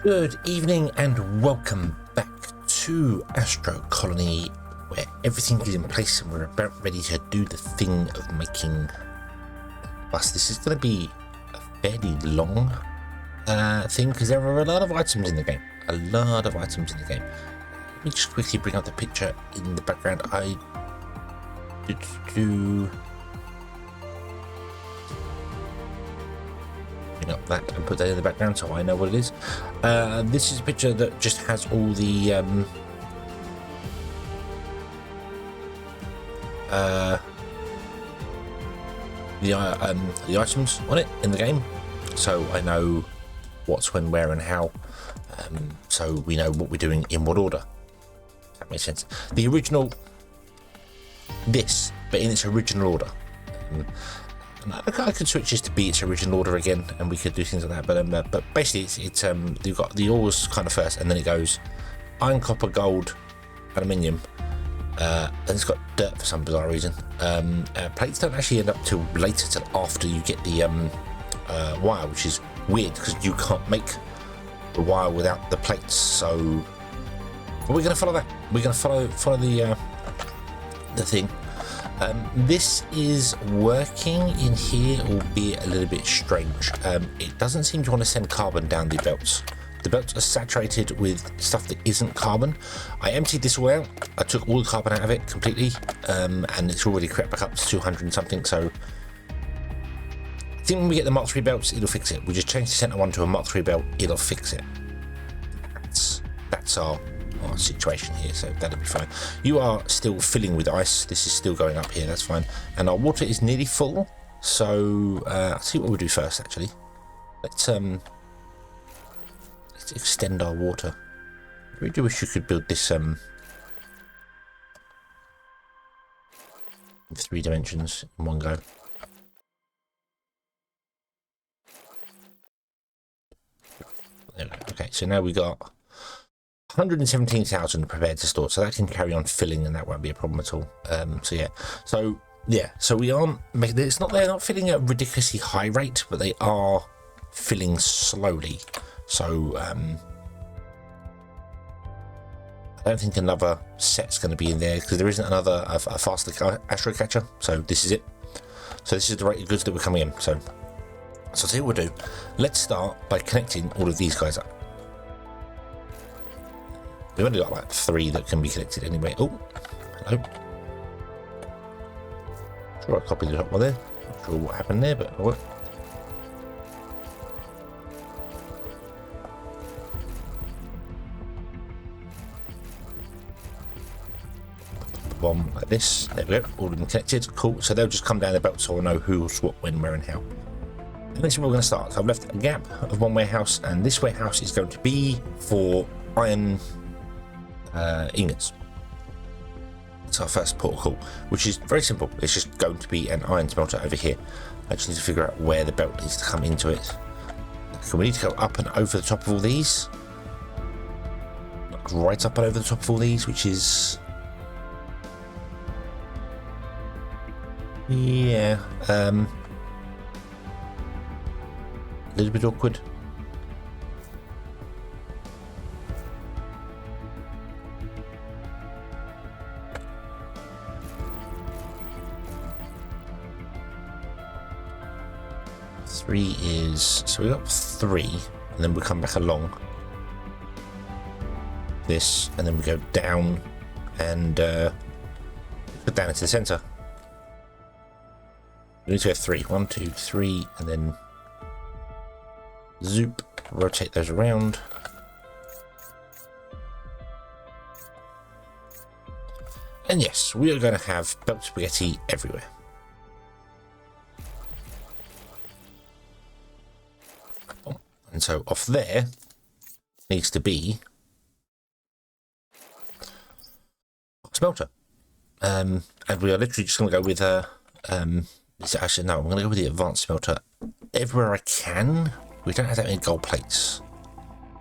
Good evening and welcome back to Astro Colony, where everything is in place and we're about ready to do the thing of making bus. This is going to be a fairly long thing because there are a lot of items in the game. Let me just quickly bring up the picture in the background. I did do up that and put that in the background so I know what it is. This is a picture that just has all the items on it in the game, so I know what's when, where and how, so we know what we're doing in what order. That makes sense. The original, this, but in its original order. I could switch this to be its original order again, and we could do things like that. But basically, it's you've got the ores kind of first, and then it goes iron, copper, gold, aluminium. And it's got dirt for some bizarre reason. Plates don't actually end up till later, till after you get the wire, which is weird because you can't make the wire without the plates. So we're going to follow that. We're going to follow the thing. This is working in here, albeit a little bit strange. It doesn't seem to want to send carbon down the belts. The belts are saturated with stuff that isn't carbon. I emptied this all out. I took all the carbon out of it completely, and it's already crept back up to 200 and something. So I think when we get the Mark III belts, it'll fix it. We just change the center one to a Mark III belt, it'll fix it. That's our situation here, so that'll be fine. You are still filling with ice. This is still going up here, that's fine. And our water is nearly full, so I'll see what we'll do first. Actually, let's extend our water. I really do wish you could build this in 3 dimensions in one go. There we go. Okay, so now we got 117,000 prepared to store, so that can carry on filling and that won't be a problem at all. So we aren't making it's not, they're not filling at a ridiculously high rate, but they are filling slowly. So I don't think another set's going to be in there because there isn't another a faster astro catcher. So this is it. So this is the rate of goods that we're coming in. So I'll tell you what we'll do. Let's start by connecting all of these guys up. We've only got like 3 that can be connected anyway. Oh, hello. Sure, I copied the top one there. Not sure what happened there, but oh well. Bomb like this. There we go. All of them connected. Cool. So they'll just come down the belt, so I'll know who's what, when, where, and how. And this is where we're going to start. So I've left a gap of one warehouse, and this warehouse is going to be for iron ingots. It's our first protocol, which is very simple. It's just going to be an iron smelter over here. I just need to figure out where the belt needs to come into it. So we need to go up and over the top of all these, like right up and over the top of all these, which is a little bit awkward. Three is, so we got 3, and then we'll come back along this, and then we go down and put down into the center. We need to go 3, 1, 2, 3, and then zoop, rotate those around. And yes, we are going to have belt spaghetti everywhere. And so off there needs to be a smelter. And we are literally just going to go with actually, no, I'm going to go with the advanced smelter everywhere I can. We don't have that many gold plates,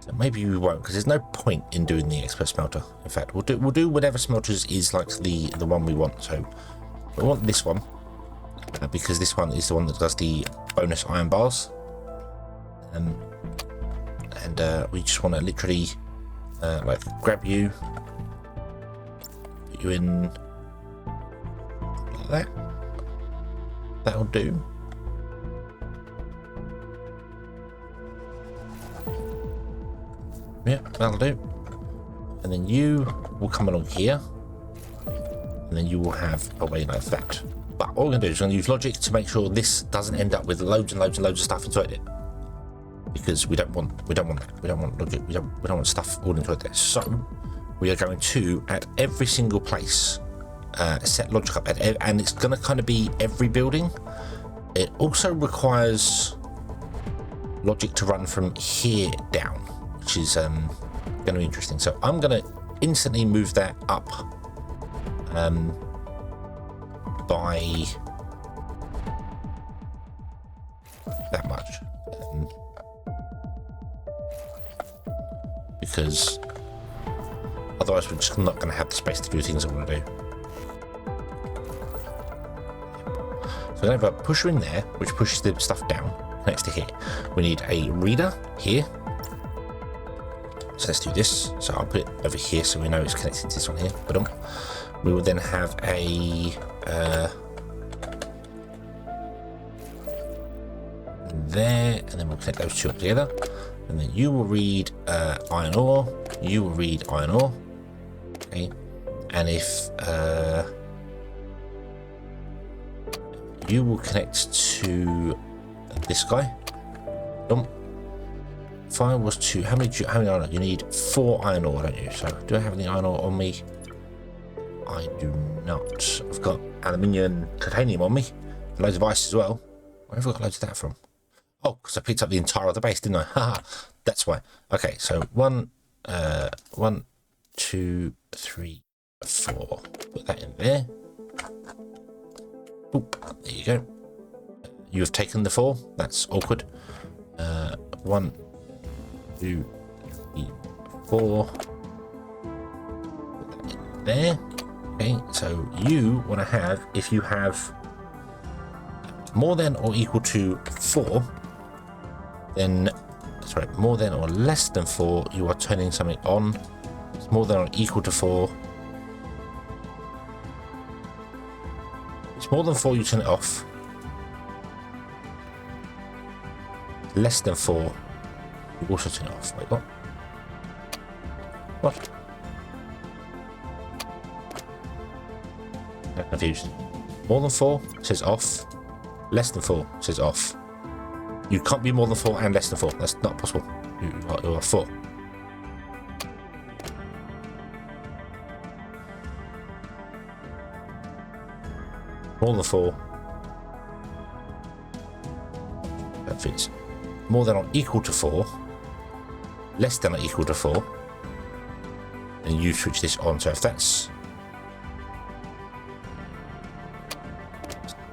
so maybe we won't, because there's no point in doing the expert smelter. In fact, we'll do whatever smelters is like the one we want. So we want this one because this one is the one that does the bonus iron bars. and we just want to literally like grab you, put you in like that. That'll do. Yeah, that'll do. And then you will come along here, and then you will have a way like that. But all we're going to do is we're going to use logic to make sure this doesn't end up with loads and loads and loads of stuff inside it, because we don't want that. We don't want logic. We don't want stuff all inside there. So we are going to, at every single place, set logic up, and it's going to kind of be every building. It also requires logic to run from here down, which is going to be interesting. So I'm going to instantly move that up by that much, because otherwise we're just not going to have the space to do things I want to do. So I'm going to push her in there, which pushes the stuff down next to here. We need a reader here. So let's do this. So I'll put it over here so we know it's connected to this one here. But we will then have a there, and then we'll connect those two up together. And then you will read iron ore. You will read iron ore. Okay. And if you will connect to this guy. If I was to, how many iron ore? You need 4 iron ore, don't you? So do I have any iron ore on me? I do not. I've got aluminium and titanium on me. Loads of ice as well. Where have I got loads of that from? Oh, because I picked up the entire of the base, didn't I? Haha, that's why. Okay, so 1, 2, 3, 4. Put that in there. Oop, there you go. You have taken the 4. That's awkward. 1, 2, 3, 4. Put that in there. Okay, so you want to have, if you have more than or equal to 4, then, sorry, more than or less than 4, you are turning something on. It's more than or equal to 4. It's more than 4, you turn it off. Less than 4, you also turn it off. Wait, what? What? I'm confused. More than 4 says off. Less than 4 says off. You can't be more than 4 and less than 4. That's not possible. You are 4. More than 4. That fits. More than or equal to 4. Less than or equal to 4. And you switch this on. So if that's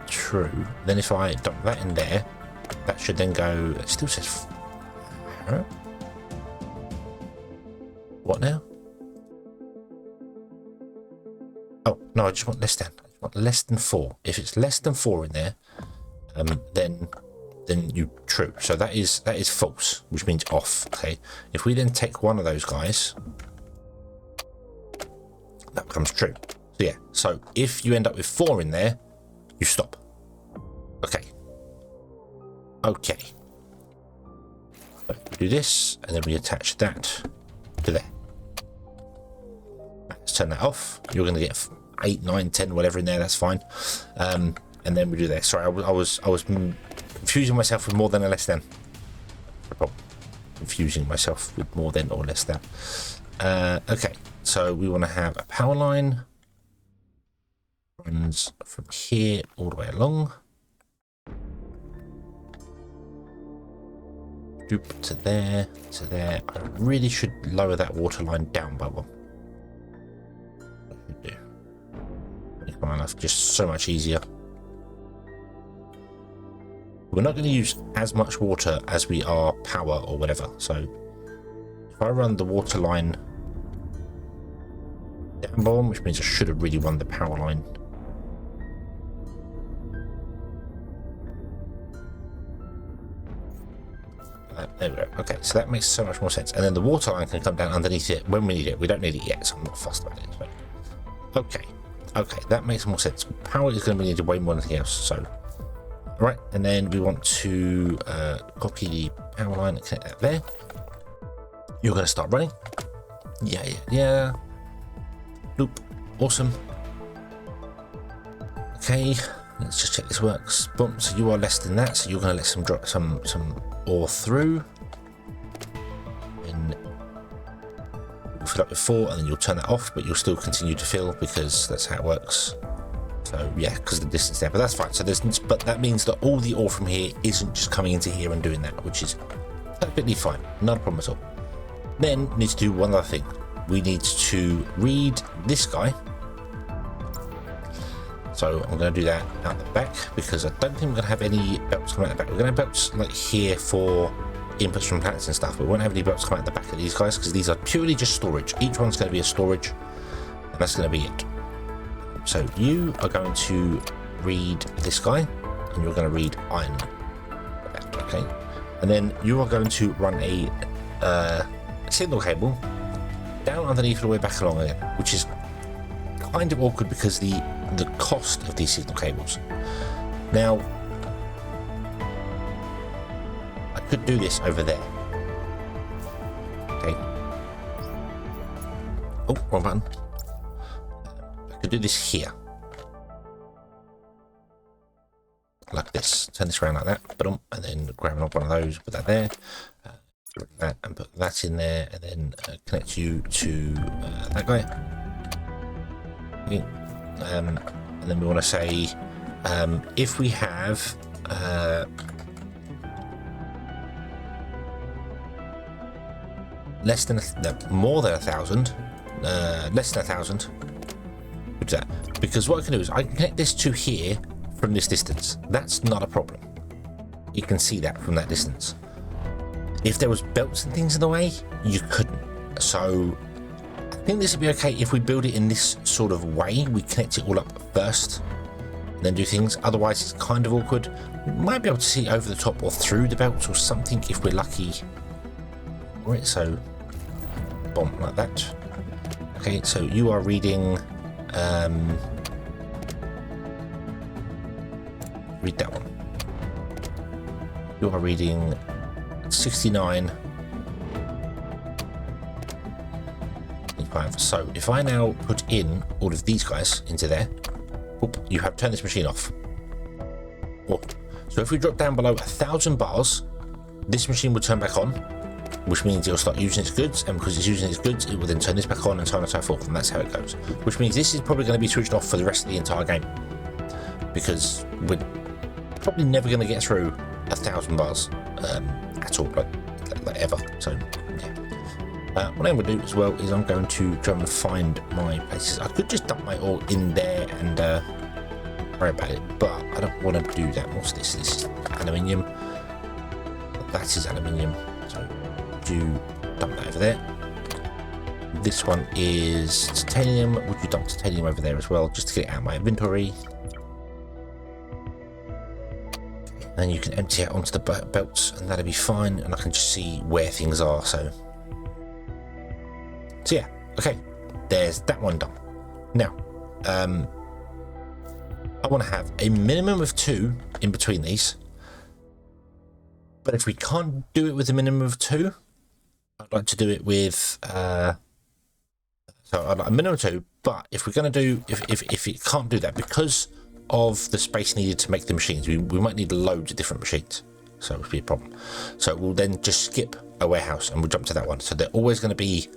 true, then if I dump that in there, that should then go. It still says. What now? Oh no, I just want less than. I just want less than 4. If it's less than 4 in there, then you true. So that is false, which means off. Okay. If we then take one of those guys, that becomes true. So yeah. So if you end up with 4 in there, you stop. Okay. Okay. So we do this, and then we attach that to there. Let's turn that off. You're going to get 8, 9, 10, whatever in there. That's fine. And then we do that. Sorry, I was confusing myself with more than or less than. Confusing myself with more than or less than. Okay. So we want to have a power line. Runs from here all the way along. To there, to there. I really should lower that water line down by 1. I should do. Come on, that's just so much easier. We're not going to use as much water as we are power or whatever. So if I run the water line down by 1, which means I should have really run the power line. There we go. Okay, so that makes so much more sense. And then the water line can come down underneath it when we need it. We don't need it yet, so I'm not fussed about it. But okay, that makes more sense. Power is going to be needed way more than anything else. So, right, and then we want to copy the power line and connect that there. You're going to start running. Yeah. Loop. Awesome. Okay, let's just check this works. Boom. So you are less than that. So you're going to let some drop some ore through. And we'll fill up with 4, and then you'll turn that off, but you'll still continue to fill because that's how it works. So yeah, because of the distance there, but that's fine. So but that means that all the ore from here isn't just coming into here and doing that, which is perfectly fine. Not a problem at all. Then we need to do one other thing. We need to read this guy. So I'm going to do that out the back because I don't think we're going to have any belts coming out the back. We're going to have belts like here for inputs from planets and stuff, but we won't have any belts coming out the back of these guys because these are purely just storage. Each one's going to be a storage, and that's going to be it. So you are going to read this guy, and you're going to read iron. Okay, and then you are going to run a signal cable down underneath all the way back along again, which is kind of awkward because the cost of these signal cables. Now, I could do this over there. Okay. Oh, wrong button. I could do this here. Like this. Turn this around like that. Boom, and then grab one of those, put that there. That and put that in there, and then connect you to that guy. Okay. And then we want to say if we have less than more than 1,000, less than 1,000, we'll do that, because what I can do is I can connect this to here from this distance. That's not a problem. You can see that from that distance. If there was belts and things in the way, you couldn't. So I think this would be okay if we build it in this sort of way. We connect it all up first and then do things. Otherwise it's kind of awkward. We might be able to see over the top or through the belts or something if we're lucky. Right, so boom, like that. Okay, so you are reading read that one. You are reading 69. So if I now put in all of these guys into there, you have turned this machine off. So if we drop down below 1,000 bars, this machine will turn back on, which means it'll start using its goods, and because it's using its goods, it will then turn this back on and so on and so forth, and that's how it goes. Which means this is probably going to be switched off for the rest of the entire game, because we're probably never going to get through 1,000 bars at all, like ever. So yeah. What I'm going to do as well is I'm going to try and find my places. I could just dump my ore in there and worry about it, but I don't want to do that. What's this? This is aluminium. That is aluminium. So do dump that over there. This one is titanium. Would you dump titanium over there as well, just to get it out of my inventory? And you can empty out onto the belts, and that'll be fine. And I can just see where things are. So yeah, okay, there's that one done. Now, I want to have a minimum of 2 in between these, but if we can't do it with a minimum of 2, I'd like to do it with so I'd like a minimum of 2, but if we're going to do, if it can't do that because of the space needed to make the machines, we might need loads of different machines, so it would be a problem. So we'll then just skip a warehouse and we'll jump to that one. So they're always going to be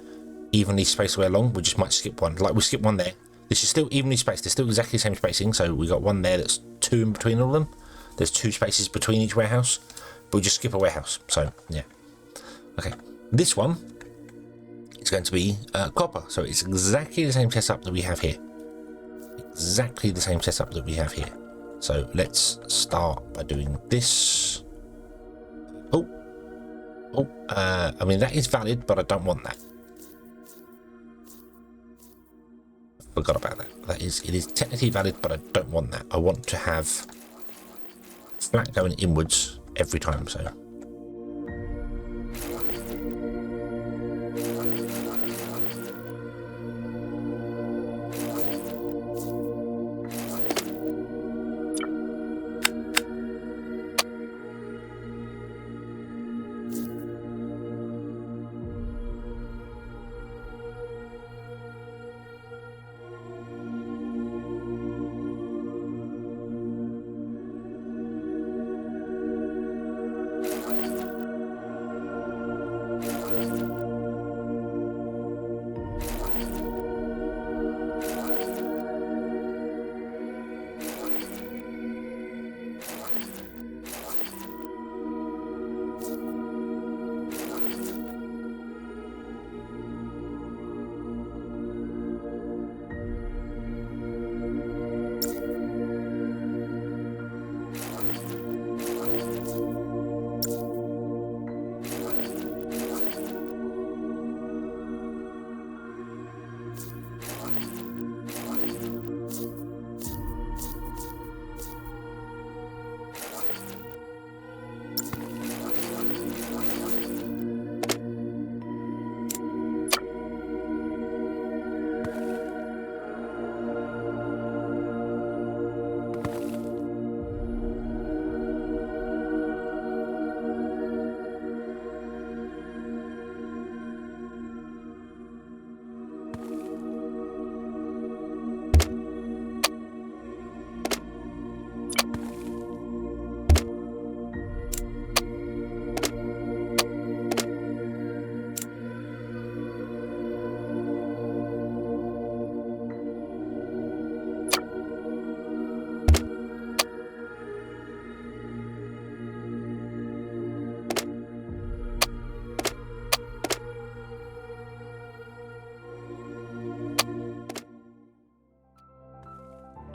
evenly spaced away along. We just might skip one, like we'll skip one there. This is still evenly spaced, they're still exactly the same spacing, so we got one there that's 2 in between all of them. There's 2 spaces between each warehouse, but we just skip a warehouse. So yeah, okay, this one is going to be copper, so it's exactly the same setup that we have here. Exactly the same setup that we have here. So let's start by doing this. I mean, that is valid, but I don't want that. Forgot about that. It is technically valid, but I don't want that. I want to have flat going inwards every time. So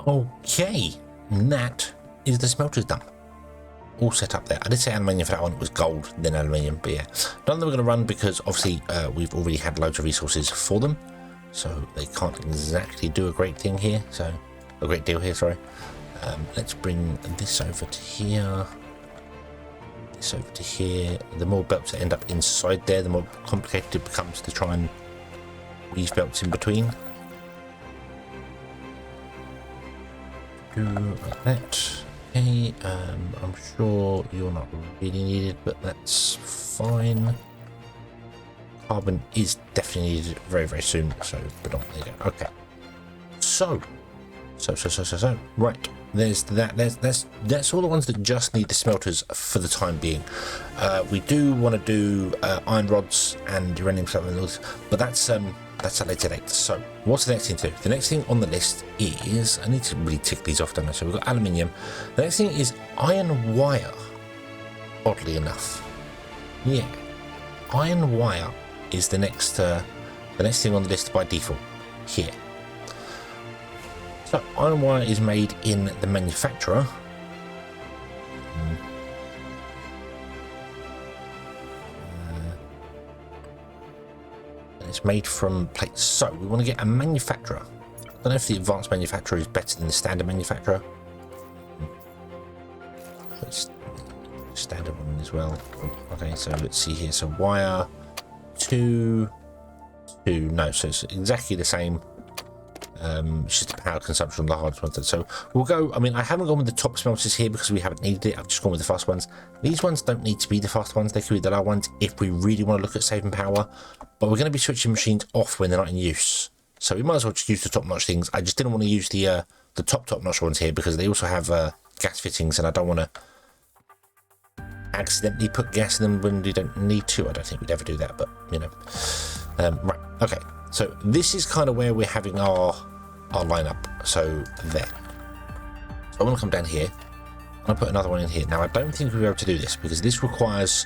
Okay, and that is the smelters done. All set up there. I did say aluminium for that one, it was gold, then aluminium, but yeah. None of them are going to run because obviously we've already had loads of resources for them, so they can't exactly do a great thing here, so a great deal here, sorry. Let's bring this over to here, this over to here. The more belts that end up inside there, the more complicated it becomes to try and weave belts in between. Do like that. Okay, I'm sure you're not really needed, but that's fine. Carbon is definitely needed very, very soon, so but on, there you go. Okay. So right, there's that. That's all the ones that just need the smelters for the time being. We do want to do iron rods and uranium smelters, but that's a later date. So what's the next thing to do? The next thing on the list is, I need to really tick these off, don't I? So we've got aluminium. The next thing is iron wire. Oddly enough, yeah, iron wire is the next thing on the list by default here. So iron wire is made in the manufacturer. It's made from plates. So we want to get a manufacturer. I don't know if the advanced manufacturer is better than the standard manufacturer. Let's standard one as well. Okay, so let's see here. So wire 2, no, so it's exactly the same. It's just the power consumption on the hardest ones. So we'll go, I mean, I haven't gone with the top smelters here because we haven't needed it. I've just gone with the fast ones. These ones don't need to be the fast ones. They could be the low ones if we really want to look at saving power. But we're going to be switching machines off when they're not in use. So we might as well just use the top-notch things. I just didn't want to use the top-notch ones here because they also have gas fittings and I don't want to accidentally put gas in them when you don't need to. I don't think we'd ever do that, but, you know. Right, okay. So this is kind of where we're having our lineup. So there. So I want to come down here. I'll put another one in here. Now I don't think we'll be able to do this because this requires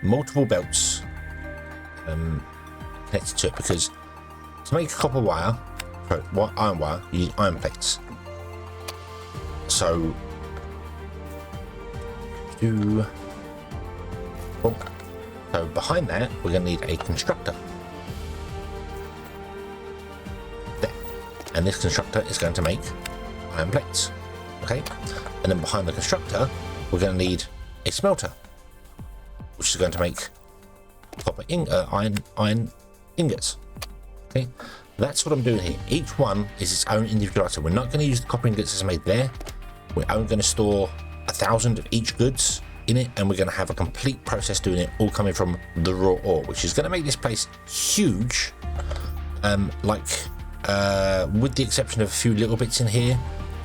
multiple belts connected to it, because to make copper wire, iron wire, you need iron plates. So behind that we're going to need a constructor. And this constructor is going to make iron plates. Okay, and then behind the constructor we're going to need a smelter, which is going to make copper iron ingots. Okay, that's what I'm doing here. Each one is its own individual item. We're not going to use the copper ingots as made there. We're only going to store 1,000 of each goods in it, and we're going to have a complete process doing it, all coming from the raw ore, which is going to make this place huge. With the exception of a few little bits in here,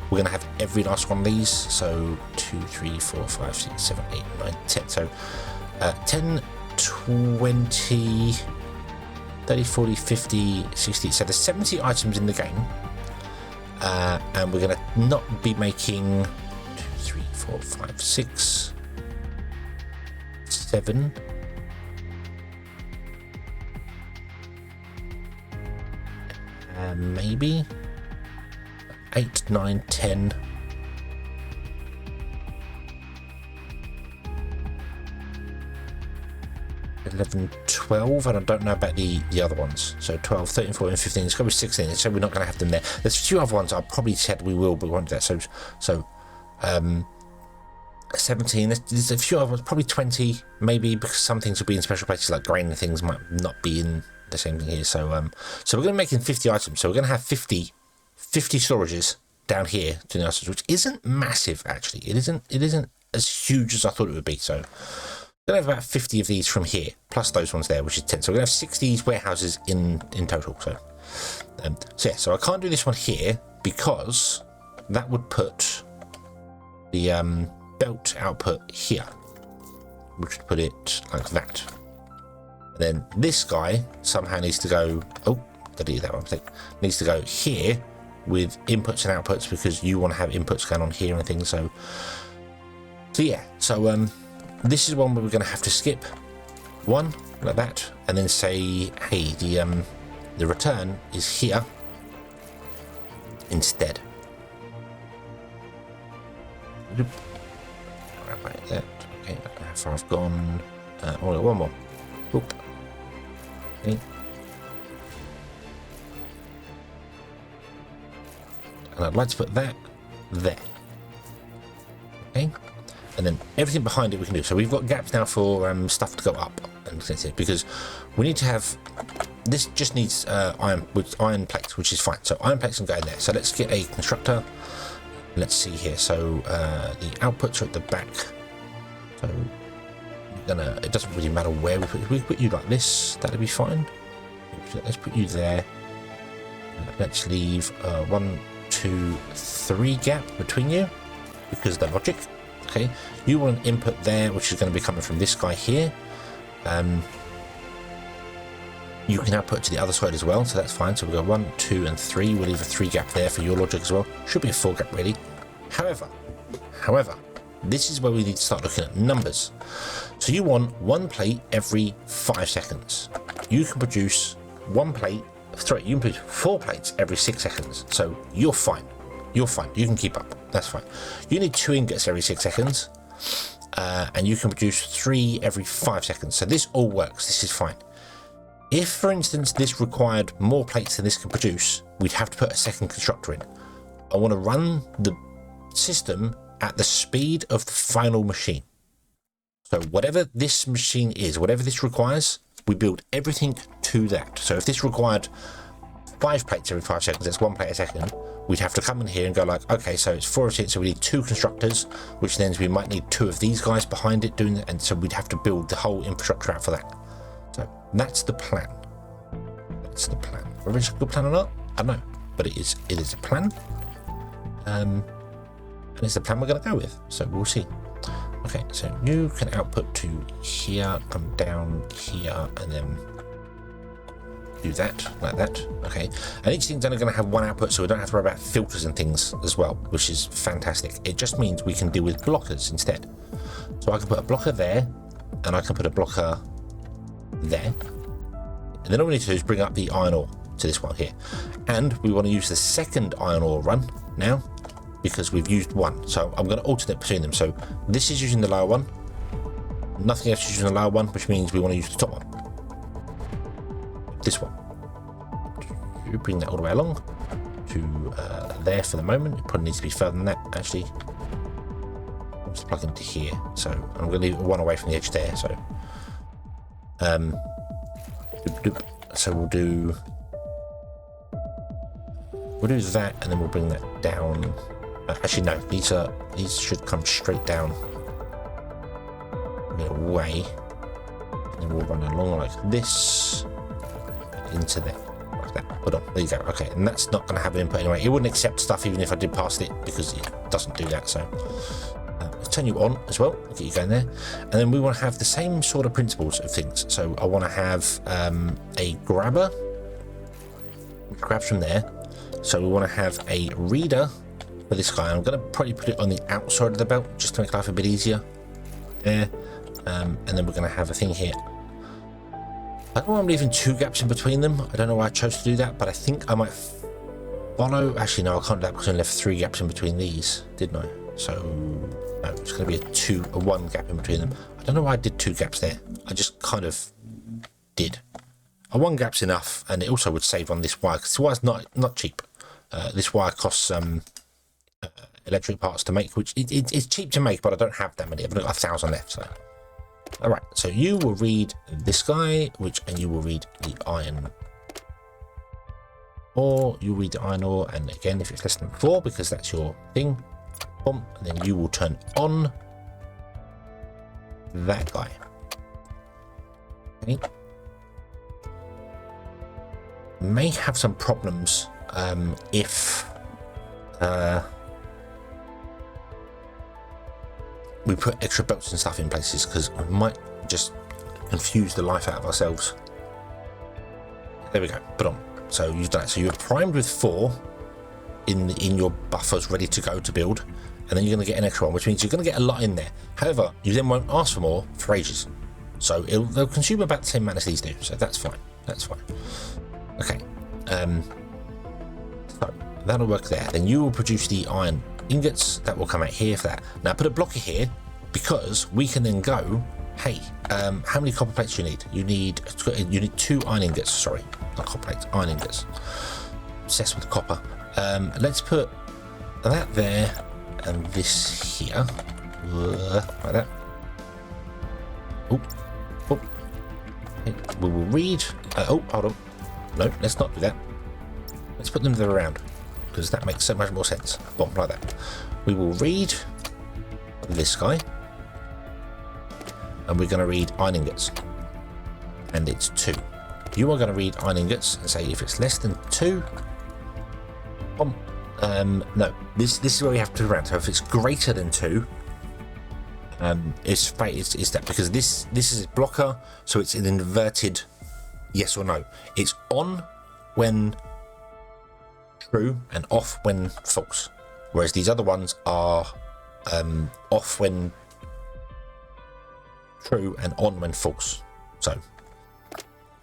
we're going to have every last one of these. So 2, 3, 4, 5, 6, 7, 8, 9, 10. So 10, 20, 30, 40, 50, 60. So there's 70 items in the game. And we're going to not be making 2, 3, 4, 5, 6, 7. Maybe 8, 9, 10. 11, 12, and I don't know about the other ones. So 12, 13, 14, 15, it's going to be 16, so we're not going to have them there. There's a few other ones I probably said we will, but we won't do that. So 17, there's a few other ones, probably 20, maybe, because some things will be in special places, like grain and things might not be in the same thing here. So we're going to be making 50 items, so we're going to have 50 storages down here to the items, which isn't massive, actually. It isn't as huge as I thought it would be. So we're going to have about 50 of these from here, plus those ones there, which is 10. So we're going to have 60 warehouses in total. So yeah, so I can't do this one here because that would put the belt output here, which would put it like that. And then this guy somehow needs to go, delete that one, needs to go here with inputs and outputs, because you want to have inputs going on here and things. So yeah, so this is one where we're going to have to skip one like that, and then say, hey, the return is here instead. Right there. Okay, how far I've gone. Oh, one more. Oop. Okay. And I'd like to put that there. Okay. And then everything behind it we can do. So we've got gaps now for stuff to go up, and because we need to have this. Just needs iron plates, which is fine. So iron plates can go in there. So let's get a constructor. Let's see here. So the outputs are at the back. So it doesn't really matter where we put you. We put you like this. That'll be fine. Let's put you there. Let's leave 1, 2, 3 gap between you because of the logic. Okay, you want an input there, which is going to be coming from this guy here. You can output to the other side as well, so that's fine. So we'll go 1, 2, and 3. We'll leave a 3 gap there for your logic as well. Should be a 4 gap really. However, this is where we need to start looking at numbers. So you want 1 plate every 5 seconds. You can produce 1 plate. Sorry, you can produce 4 plates every 6 seconds. So you're fine. You're fine. You can keep up. That's fine. You need 2 ingots every 6 seconds, and you can produce 3 every 5 seconds. So this all works. This is fine. If, for instance, this required more plates than this can produce, we'd have to put a second constructor in. I want to run the system at the speed of the final machine. So whatever this machine is, whatever this requires, we build everything to that. So if this required 5 plates every 5 seconds, that's 1 plate a second. We'd have to come in here and go like, okay, so it's 4 of it, so we need 2 constructors, which then we might need 2 of these guys behind it doing it, and so we'd have to build the whole infrastructure out for that. So that's the plan. That's the plan. Whether it's a good plan or not, I don't know, but it is a plan, and it's the plan we're going to go with. So we'll see. Okay, so you can output to here, come down here, and then do that like that. Okay, and each thing's only going to have 1 output, so we don't have to worry about filters and things as well, which is fantastic. It just means we can deal with blockers instead. So I can put a blocker there, and I can put a blocker there, and then all we need to do is bring up the iron ore to this one here, and we want to use the second iron ore run now because we've used 1. So I'm going to alternate between them. So this is using the lower one, nothing else is using the lower one, which means we want to use the top one. This one. You bring that all the way along to there for the moment. It probably needs to be further than that actually. I'll just plug into here. So I'm going to leave 1 away from the edge there. So so we'll do that, and then we'll bring that down. Actually no, these should come straight down away, and then we'll run along like this into there like that. Hold on, there you go. Okay, and that's not going to have an input anyway. It wouldn't accept stuff even if I did past it because it doesn't do that. So let's turn you on as well, get you going there, and then we want to have the same sort of principles of things. So I want to have a grabber which grabs from there. So we want to have a reader for this guy. I'm going to probably put it on the outside of the belt just to make life a bit easier there, and then we're going to have a thing here. I don't know why I'm leaving 2 gaps in between them. I don't know why I chose to do that, but I think I might follow. Actually, no, I can't do that because I left 3 gaps in between these, didn't I? So no, it's going to be a 1 gap in between them. I don't know why I did 2 gaps there. I just kind of did. A 1 gap's enough, and it also would save on this wire because this wire's not cheap. This wire costs electric parts to make, which it's cheap to make, but I don't have that many. I've got 1,000 left. So, all right. So you will read this guy, and you will read the iron ore. You read the iron ore, and again, if it's less than 4, because that's your thing, boom, and then you will turn on that guy. Okay. May have some problems if we put extra belts and stuff in places, because we might just confuse the life out of ourselves. There we go, put on. So you've done it. So you're primed with 4 in your buffers ready to go to build, and then you're going to get an extra one, which means you're going to get a lot in there. However, you then won't ask for more for ages, so they'll consume about the same amount as these do, so that's fine. That's fine. Okay, so that'll work there. Then you will produce the iron ingots. That will come out here for that. Now put a blocker here, because we can then go, hey, how many copper plates do you need? You need 2 iron ingots. Sorry, not copper plates, iron ingots. Obsessed with the copper. Let's put that there and this here, like that. Oh, oh. Okay. We will read. Oh, hold on. No, let's not do that. Let's put them the other way around, because that makes so much more sense. Boom, like that. We will read this guy, and we're going to read iron ingots, and it's 2. You are going to read iron ingots and say if it's less than 2. Boom. No, this is where we have to round. So if it's greater than 2, it's that, because this is a blocker, so it's an inverted yes or no. It's on when true and off when false, whereas these other ones are off when true and on when false. So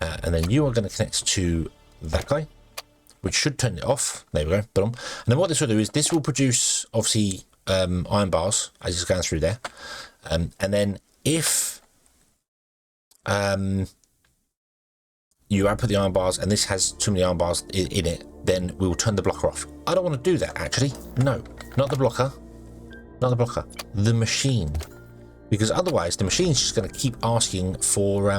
and then you are going to connect to that guy, which should turn it off. There we go. Boom. And then what this will do is this will produce obviously iron bars as it's going through there, and then if you output the iron bars and this has too many iron bars in it, then we will turn the blocker off. I don't want to do that, actually. No, not the blocker. Not the blocker. The machine. Because otherwise the machine's just going to keep asking for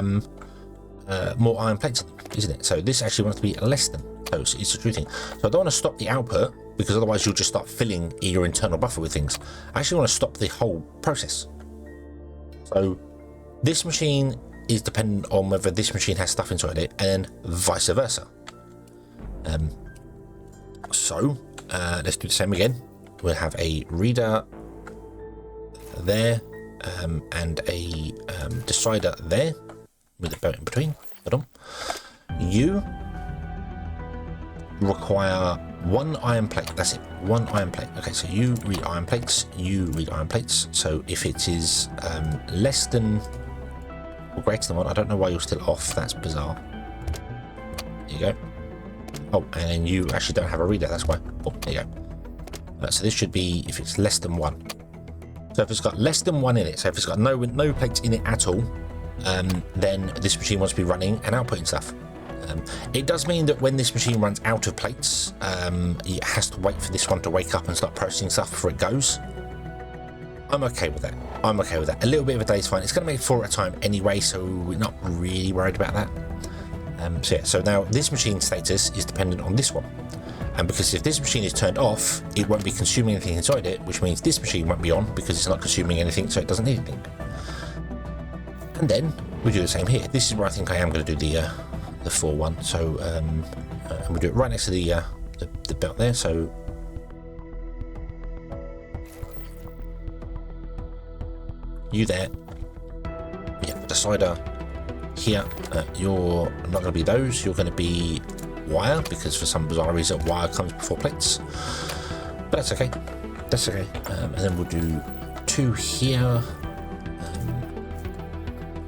more iron plates, isn't it? So this actually wants to be less than. So it's a true thing. So I don't want to stop the output, because otherwise you'll just start filling your internal buffer with things. I actually want to stop the whole process. So this machine is dependent on whether this machine has stuff inside it, and vice versa. So let's do the same again. We'll have a reader there, and a decider there with a belt in between. Hold on. You require 1 iron plate. That's it, 1 iron plate. Okay, so you read iron plates, you read iron plates. So if it is less than or greater than 1, I don't know why you're still off. That's bizarre. There you go. Oh, and you actually don't have a reader. That's why. Oh, there you go. So this should be if it's less than 1. So if it's got less than 1 in it, so if it's got no plates in it at all, then this machine wants to be running and outputting stuff. It does mean that when this machine runs out of plates, it has to wait for this one to wake up and start processing stuff before it goes. I'm okay with that. I'm okay with that. A little bit of a delay is fine. It's going to make 4 at a time anyway, so we're not really worried about that. So yeah, so now this machine's status is dependent on this one. And because if this machine is turned off, it won't be consuming anything inside it, which means this machine won't be on because it's not consuming anything, so it doesn't need anything. And then we do the same here. This is where I think I am going to do the 4 one. So and we'll do it right next to the belt there. So you there, yeah, decider here. You're not going to be those. You're going to be wire, because for some bizarre reason wire comes before plates, but that's okay. That's okay. And then we'll do 2 here.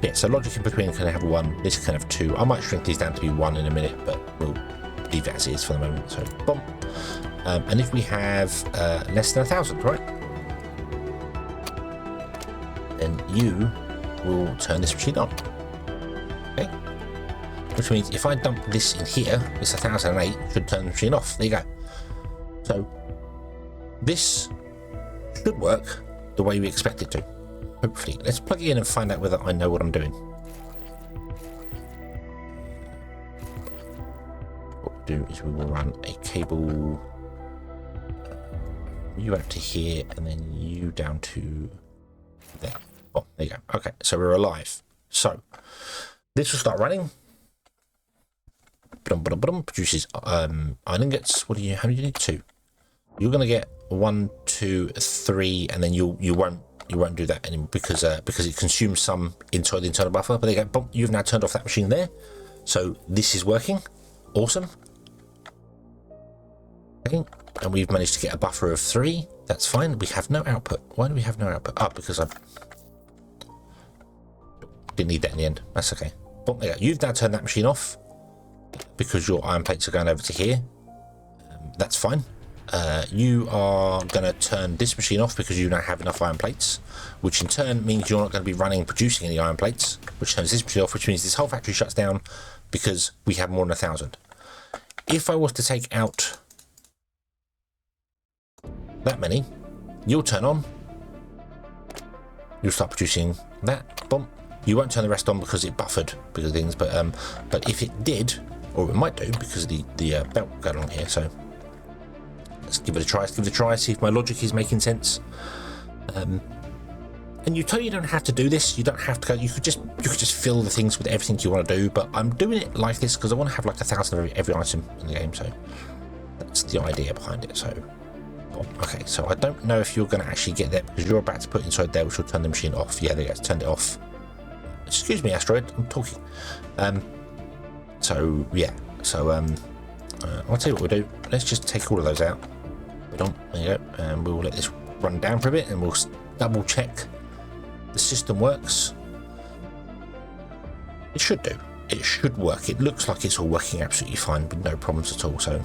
Yeah, so logic in between can have 1. This can have 2. I might shrink these down to be 1 in a minute, but we'll leave it as is for the moment. So boom. And if we have less than 1,000, right, then you will turn this machine on. Okay. Which means if I dump this in here, this 1008 should turn the machine off. There you go. So this should work the way we expect it to. Hopefully. Let's plug it in and find out whether I know what I'm doing. What we'll do is we will run a cable, you out to here, and then you down to there. Oh, there you go. Okay, so we're alive. So this will start running. Produces iron ingots. How many do you need? 2. You're going to get 1, 2, 3, and then you won't do that anymore because it consumes some inside the internal buffer. But there you go. Boom, you've now turned off that machine there, so this is working. Awesome. Okay, and we've managed to get a buffer of 3. That's fine. We have no output. Why do we have no output? Oh, because I didn't need that in the end. That's okay. Boom, there you go. You've now turned that machine off because your iron plates are going over to here. That's fine. You are going to turn this machine off because you don't have enough iron plates, which in turn means you're not going to be producing any iron plates, which turns this machine off, which means this whole factory shuts down because we have more than 1,000. If I was to take out that many, you'll turn on, you'll start producing that, boom. You won't turn the rest on because it buffered because of things, but if it did, or it might do because of the belt going along here, so let's give it a try. Let's give it a try, see if my logic is making sense. And you totally don't have to do this. You don't have to go. You could just fill the things with everything you want to do. But I'm doing it like this because I want to have like 1,000 of every item in the game. So that's the idea behind it. So okay. So I don't know if you're going to actually get that because you're about to put inside there, which will turn the machine off. Yeah, there you go. Turned it off. Excuse me, asteroid. I'm talking. So yeah. So I'll tell you what we'll do. Let's just take all of those out. There you go. And we'll let this run down for a bit, and we'll double check the system works. It should do. It should work. It looks like it's all working absolutely fine with no problems at all. So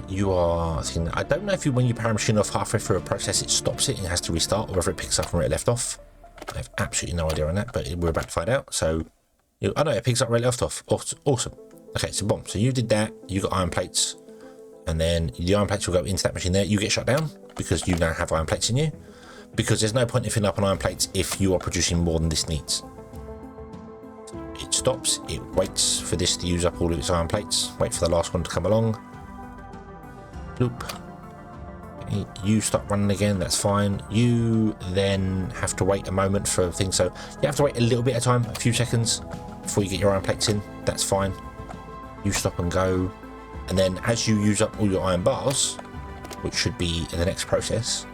you are thinking, I don't know if when you power a machine off halfway through a process it stops it and has to restart, or whether it picks up from where it left off. I have absolutely no idea on that, but we're about to find out. So I know it picks up where it left off. Awesome. Okay, so boom. So you did that. You got iron plates, and then the iron plates will go into that machine there. You get shut down because you now have iron plates in you, because there's no point in filling up on iron plates if you are producing more than this needs. It stops. It waits for this to use up all of its iron plates. Wait for the last one to come along. Loop. Okay, you start running again. That's fine. You then have to wait a moment for things. So you have to wait a little bit of time, a few seconds, before you get your iron plates in. That's fine. You stop and go, and then as you use up all your iron bars, which should be in the next process,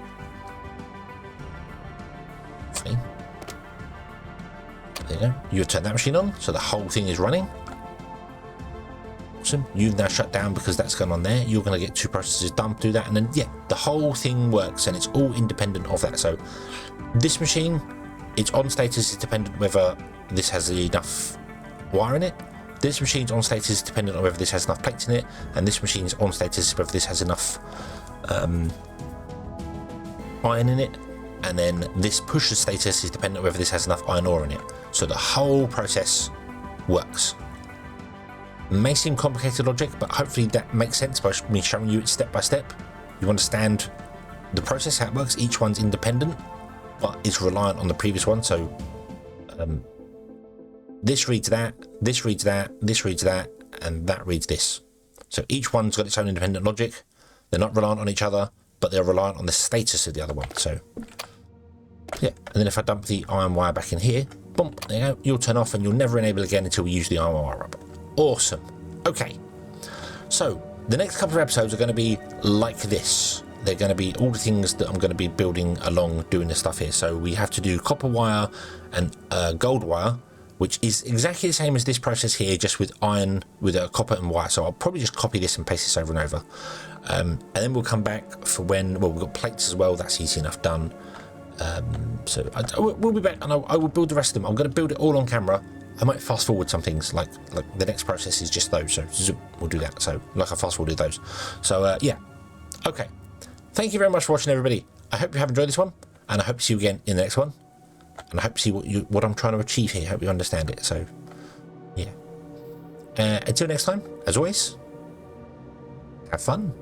there you go, you turn that machine on, so the whole thing is running. Awesome. You've now shut down because that's going on there. You're going to get 2 processes done to do that, and then yeah, the whole thing works, and it's all independent of that. So this machine, its on status is dependent whether this has enough wire in it. This machine's on status is dependent on whether this has enough plates in it, and this machine's on status is whether this has enough iron in it, and then this push status is dependent on whether this has enough iron ore in it. So the whole process works. May seem complicated logic, but hopefully that makes sense by me showing you it step by step. You understand the process, how it works. Each one's independent, but is reliant on the previous one. So this reads that, this reads that, this reads that, and that reads this. So each one's got its own independent logic. They're not reliant on each other, but they're reliant on the status of the other one. So yeah, and then if I dump the iron wire back in here, boom, there you go. You'll turn off and you'll never enable again until we use the iron wire up. Awesome. Okay, so the next couple of episodes are going to be like this. They're going to be all the things that I'm going to be building along doing this stuff here. So we have to do copper wire and gold wire, which is exactly the same as this process here, just with iron, with a copper and wire. So I'll probably just copy this and paste this over and over. And then we'll come back for when, well, we've got plates as well. That's easy enough done. So we'll be back, and I will build the rest of them. I'm going to build it all on camera. I might fast forward some things, like the next process is just those. So we'll do that. So like I fast forwarded those. So yeah. Okay. Thank you very much for watching, everybody. I hope you have enjoyed this one, and I hope to see you again in the next one. And I hope to see what I'm trying to achieve here. I hope you understand it. So, yeah. Until next time, as always, have fun.